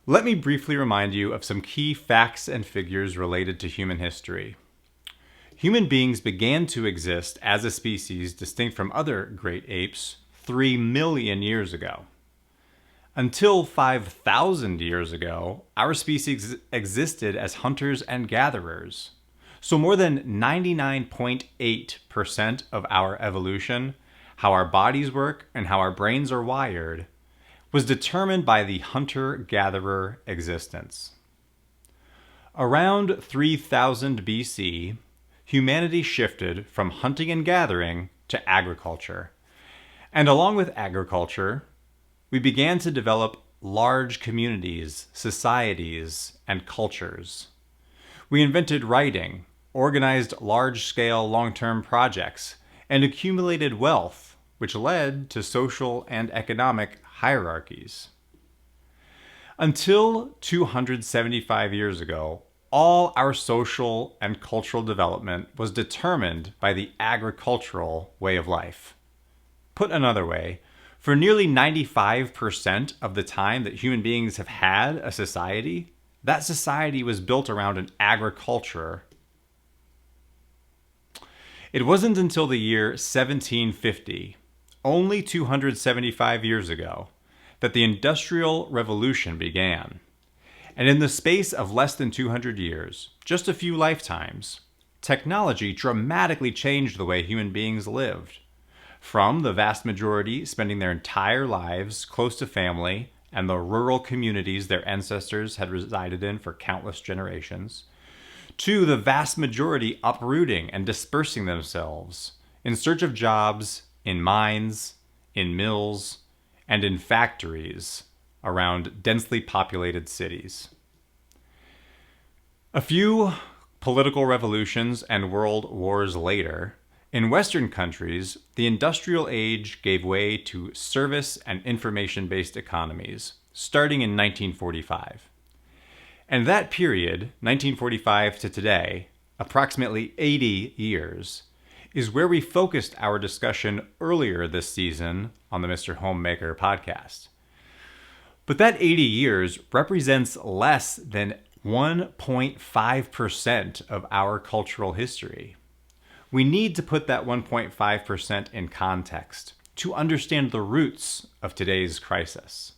Let me briefly remind you of some key facts and figures related to human history. Human beings began to exist as a species distinct from other great apes 3 million years ago. Until 5,000 years ago, our species existed as hunters and gatherers. So more than 99.8% of our evolution, how our bodies work and how our brains are wired, was determined by the hunter-gatherer existence. Around 3000 BC, humanity shifted from hunting and gathering to agriculture. And along with agriculture, we began to develop large communities, societies, and cultures. We invented writing, organized large-scale long-term projects, and accumulated wealth, which led to social and economic hierarchies. Until 275 years ago, all our social and cultural development was determined by the agricultural way of life. Put another way, for nearly 95% of the time that human beings have had a society, that society was built around an agriculture. It wasn't until the year 1750, only 275 years ago, that the Industrial Revolution began. And in the space of less than 200 years, just a few lifetimes, technology dramatically changed the way human beings lived. From the vast majority spending their entire lives close to family and the rural communities their ancestors had resided in for countless generations, to the vast majority uprooting and dispersing themselves in search of jobs in mines, in mills, and in factories around densely populated cities. A few political revolutions and world wars later, in Western countries, the industrial age gave way to service and information-based economies, starting in 1945. And that period, 1945 to today, approximately 80 years, is where we focused our discussion earlier this season on the Mr. Homemaker podcast. But that 80 years represents less than 1.5% of our cultural history. We need to put that 1.5% in context to understand the roots of today's crisis.